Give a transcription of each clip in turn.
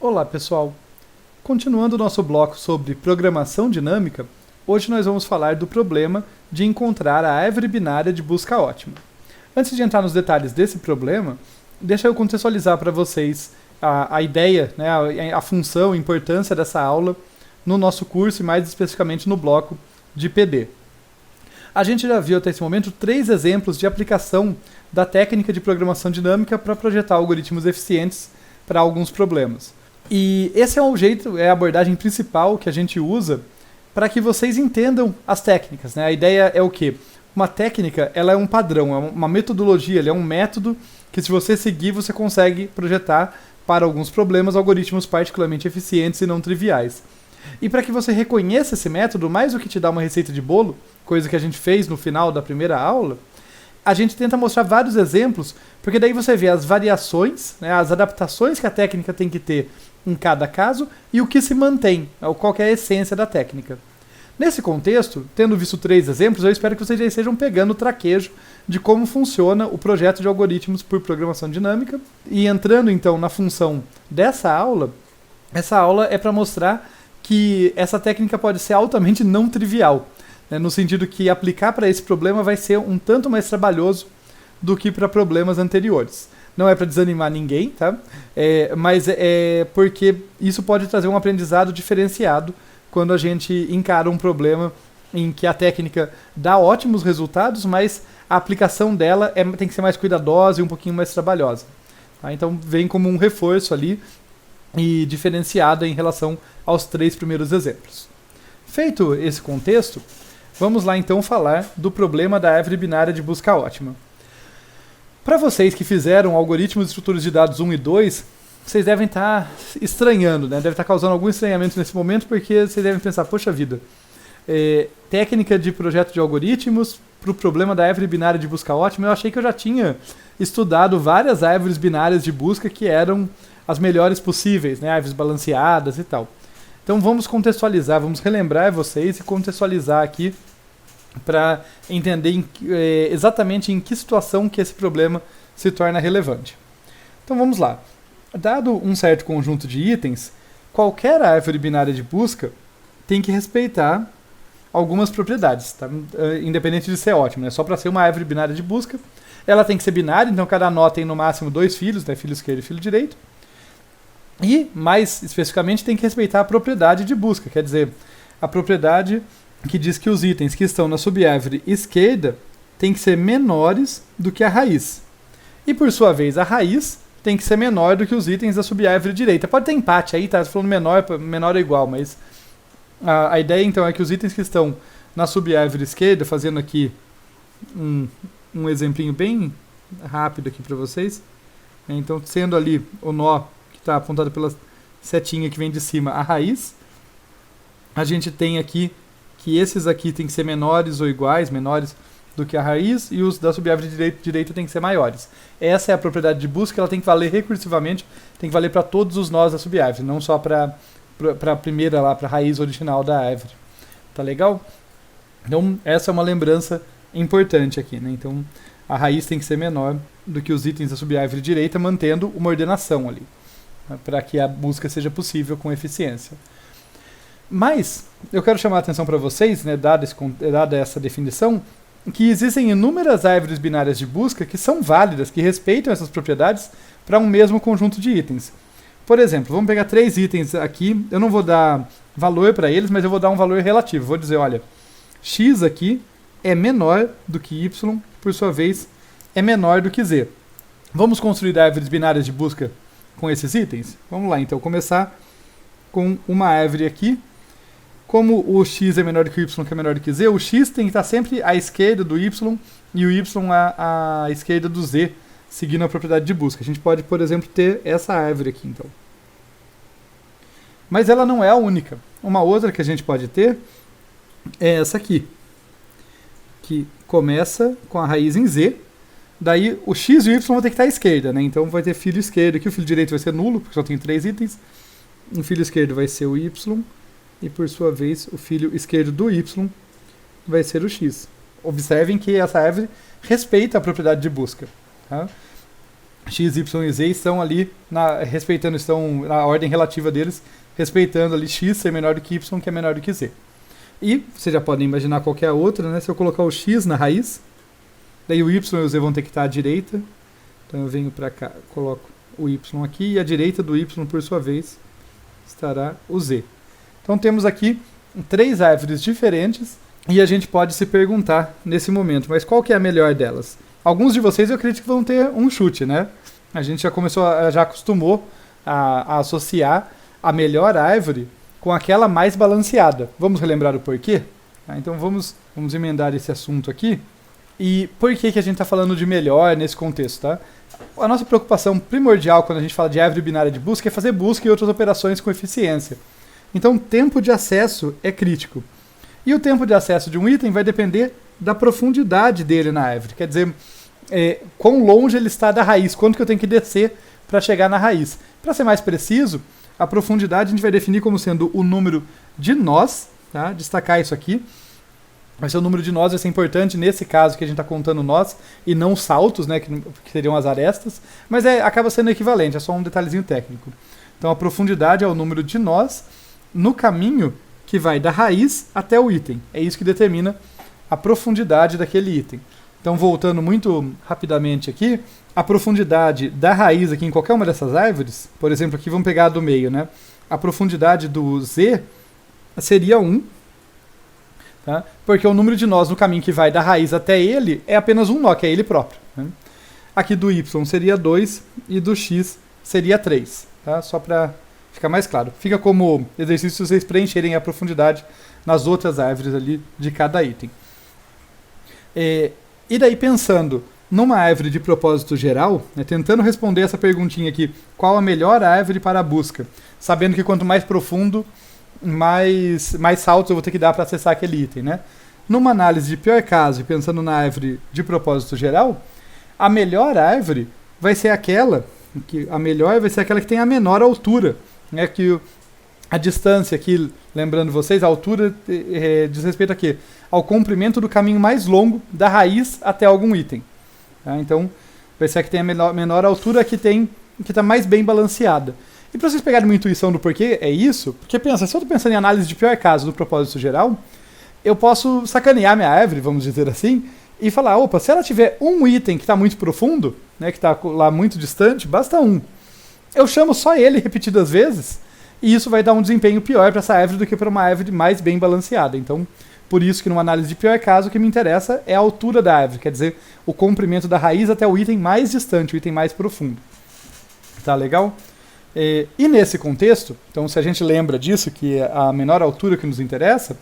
Olá pessoal, continuando o nosso bloco sobre programação dinâmica, hoje nós vamos falar do problema de encontrar a árvore binária de busca ótima. Antes de entrar nos detalhes desse problema, deixa eu contextualizar para vocês a ideia, né, a função, a importância dessa aula no nosso curso e mais especificamente no bloco de PD. A gente já viu até esse momento 3 exemplos de aplicação da técnica de programação dinâmica para projetar algoritmos eficientes para alguns problemas. E esse é o jeito, é a abordagem principal que a gente usa para que vocês entendam as técnicas, né? A ideia é o quê? Uma técnica, ela é um padrão, é uma metodologia, ela é um método que, se você seguir, você consegue projetar para alguns problemas algoritmos particularmente eficientes e não triviais. E para que você reconheça esse método, mais do que te dar uma receita de bolo, coisa que a gente fez no final da primeira aula, a gente tenta mostrar vários exemplos, porque daí você vê as variações, né, as adaptações que a técnica tem que ter em cada caso e o que se mantém, qual que é a essência da técnica. Nesse contexto, tendo visto 3 exemplos, eu espero que vocês já estejam pegando o traquejo de como funciona o projeto de algoritmos por programação dinâmica. E entrando então na função dessa aula, essa aula é para mostrar que essa técnica pode ser altamente não trivial, né, no sentido que aplicar para esse problema vai ser um tanto mais trabalhoso do que para problemas anteriores. Não é para desanimar ninguém, tá? Mas é porque isso pode trazer um aprendizado diferenciado quando a gente encara um problema em que a técnica dá ótimos resultados, mas a aplicação dela tem que ser mais cuidadosa e um pouquinho mais trabalhosa. Tá? Então vem como um reforço ali e diferenciada em relação aos 3 primeiros exemplos. Feito esse contexto, vamos lá então falar do problema da árvore binária de busca ótima. Para vocês que fizeram algoritmos de estruturas de dados 1 e 2, vocês devem estar estranhando, né? Deve estar causando algum estranhamento nesse momento, porque vocês devem pensar, poxa vida, técnica de projeto de algoritmos para o problema da árvore binária de busca ótima, eu achei que eu já tinha estudado várias árvores binárias de busca que eram as melhores possíveis, né? Árvores balanceadas e tal. Então vamos contextualizar, vamos relembrar vocês e contextualizar aqui para entender exatamente em que situação que esse problema se torna relevante. Então vamos lá. Dado um certo conjunto de itens, qualquer árvore binária de busca tem que respeitar algumas propriedades, tá? Independente de ser ótimo, né? Só para ser uma árvore binária de busca, ela tem que ser binária, então cada nó tem no máximo 2 filhos, né? Filho esquerdo e filho direito. E, mais especificamente, tem que respeitar a propriedade de busca, quer dizer, a propriedade que diz que os itens que estão na subárvore esquerda têm que ser menores do que a raiz. E, por sua vez, a raiz tem que ser menor do que os itens da subárvore direita. Pode ter empate aí, tá? Falando menor ou igual, mas a ideia então é que os itens que estão na subárvore esquerda, fazendo aqui um exemplinho bem rápido aqui para vocês, né? Então, sendo ali o nó que está apontado pela setinha que vem de cima, a raiz, a gente tem aqui que esses aqui tem que ser menores ou iguais, menores do que a raiz, e os da subárvore direita tem que ser maiores. Essa é a propriedade de busca, ela tem que valer recursivamente, tem que valer para todos os nós da subárvore, não só para a primeira lá, para a raiz original da árvore. Tá legal? Então, essa é uma lembrança importante aqui, né? Então, a raiz tem que ser menor do que os itens da subárvore direita, mantendo uma ordenação ali, né, para que a busca seja possível com eficiência. Mas eu quero chamar a atenção para vocês, né, dada essa definição, que existem inúmeras árvores binárias de busca que são válidas, que respeitam essas propriedades para um mesmo conjunto de itens. Por exemplo, vamos pegar 3 itens aqui, eu não vou dar valor para eles, mas eu vou dar um valor relativo. Vou dizer, olha, x aqui é menor do que y, por sua vez, é menor do que z. Vamos construir árvores binárias de busca com esses itens? Vamos lá, então, começar com uma árvore aqui. Como o x é menor do que o y, que é menor do que z, o x tem que estar sempre à esquerda do y e o y à esquerda do z, seguindo a propriedade de busca. A gente pode, por exemplo, ter essa árvore aqui, então. Mas ela não é a única. Uma outra que a gente pode ter é essa aqui, que começa com a raiz em z. Daí o x e o y vão ter que estar à esquerda, né? Então vai ter filho esquerdo aqui, o filho direito vai ser nulo, porque só tem 3 itens. O filho esquerdo vai ser o y. E, por sua vez, o filho esquerdo do y vai ser o x. Observem que essa árvore respeita a propriedade de busca. Tá? x, y e z estão ali estão na ordem relativa deles, respeitando ali x ser menor do que y, que é menor do que z. E vocês já podem imaginar qualquer outra, né? Se eu colocar o x na raiz, daí o y e o z vão ter que estar à direita. Então eu venho para cá, coloco o y aqui, e à direita do y, por sua vez, estará o z. Então temos aqui 3 árvores diferentes, e a gente pode se perguntar nesse momento, mas qual que é a melhor delas? Alguns de vocês eu acredito que vão ter um chute, né? A gente já acostumou a associar a melhor árvore com aquela mais balanceada. Vamos relembrar o porquê? Então vamos emendar esse assunto aqui. E por que a gente está falando de melhor nesse contexto, tá? A nossa preocupação primordial quando a gente fala de árvore binária de busca é fazer busca e outras operações com eficiência. Então o tempo de acesso é crítico. E o tempo de acesso de um item vai depender da profundidade dele na árvore. Quer dizer, quão longe ele está da raiz, quanto que eu tenho que descer para chegar na raiz. Para ser mais preciso, a profundidade a gente vai definir como sendo o número de nós, tá? Destacar isso aqui. Vai ser o número de nós, vai ser importante nesse caso que a gente está contando nós, e não saltos, né, que seriam as arestas, mas acaba sendo equivalente, é só um detalhezinho técnico. Então a profundidade é o número de nós no caminho que vai da raiz até o item. É isso que determina a profundidade daquele item. Então, voltando muito rapidamente aqui, a profundidade da raiz aqui em qualquer uma dessas árvores, por exemplo, aqui vamos pegar a do meio, né? A profundidade do z seria 1, tá? Porque o número de nós no caminho que vai da raiz até ele é apenas um nó, que é ele próprio, né? Aqui do y seria 2 e do x seria 3, tá? Só para ficar mais claro. Fica como exercício se vocês preencherem a profundidade nas outras árvores ali de cada item. E daí pensando numa árvore de propósito geral, né, tentando responder essa perguntinha aqui, qual a melhor árvore para a busca? Sabendo que quanto mais profundo, mais saltos eu vou ter que dar para acessar aquele item, né? Numa análise de pior caso, e pensando na árvore de propósito geral, a melhor árvore vai ser aquela que tem a menor altura, né? Que a distância aqui, lembrando vocês, a altura diz respeito a quê? Ao comprimento do caminho mais longo da raiz até algum item. Tá? Então, vai ser a que tem a menor altura, que está mais bem balanceada. E para vocês pegarem uma intuição do porquê é isso, porque pensa, se eu estou pensando em análise de pior caso do propósito geral, eu posso sacanear minha árvore, vamos dizer assim, e falar, opa, se ela tiver um item que está muito profundo, né, que está lá muito distante, basta um. Eu chamo só ele repetidas vezes, e isso vai dar um desempenho pior para essa árvore do que para uma árvore mais bem balanceada. Então, por isso que numa análise de pior caso, o que me interessa é a altura da árvore, quer dizer, o comprimento da raiz até o item mais distante, o item mais profundo. Tá legal? E nesse contexto, então se a gente lembra disso, que é a menor altura que nos interessa,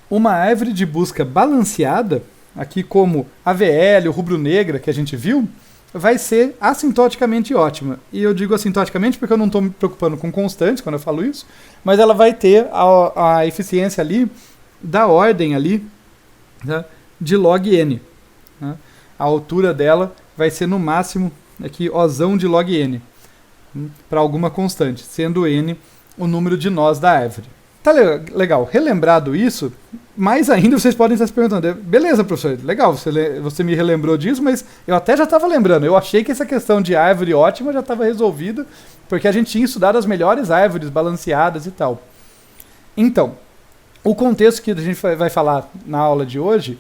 uma árvore de busca balanceada, aqui como a VL, o rubro-negra que a gente viu, vai ser assintoticamente ótima. E eu digo assintoticamente porque eu não estou me preocupando com constantes quando eu falo isso, mas ela vai ter a eficiência ali da ordem ali, né, de log n. Né? A altura dela vai ser no máximo aqui Ozão de log n, para alguma constante, sendo n o número de nós da árvore. Tá legal, relembrado isso, mais ainda vocês podem estar se perguntando, beleza, professor, legal, você me relembrou disso, mas eu até já estava lembrando, eu achei que essa questão de árvore ótima já estava resolvida, porque a gente tinha estudado as melhores árvores balanceadas e tal. Então, o contexto que a gente vai falar na aula de hoje,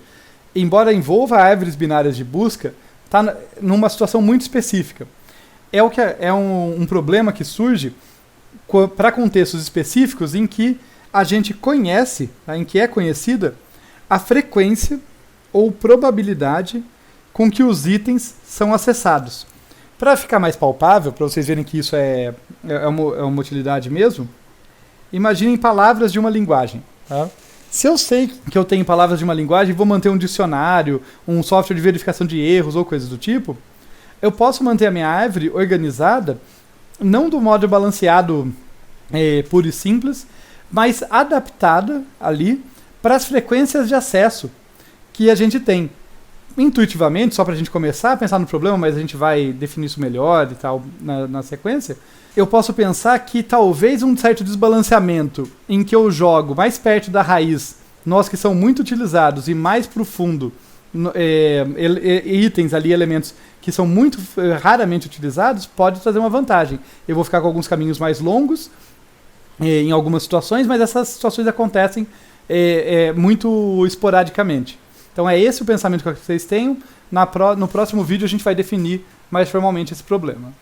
embora envolva árvores binárias de busca, está numa situação muito específica. É um problema que surge para contextos específicos em que a gente conhece, tá, em que é conhecida a frequência ou probabilidade com que os itens são acessados. Para ficar mais palpável, para vocês verem que isso é uma utilidade mesmo, imaginem palavras de uma linguagem. Tá? Se eu sei que eu tenho palavras de uma linguagem, vou manter um dicionário, um software de verificação de erros ou coisas do tipo, eu posso manter a minha árvore organizada, não do modo balanceado puro e simples, mas adaptada ali para as frequências de acesso que a gente tem. Intuitivamente, só para a gente começar a pensar no problema, mas a gente vai definir isso melhor e tal na sequência, eu posso pensar que talvez um certo desbalanceamento em que eu jogo mais perto da raiz, nós que são muito utilizados, e mais profundo, itens ali, elementos que são muito raramente utilizados, pode trazer uma vantagem. Eu vou ficar com alguns caminhos mais longos em algumas situações, mas essas situações acontecem muito esporadicamente. Então é esse o pensamento que vocês tenham. No próximo vídeo a gente vai definir mais formalmente esse problema.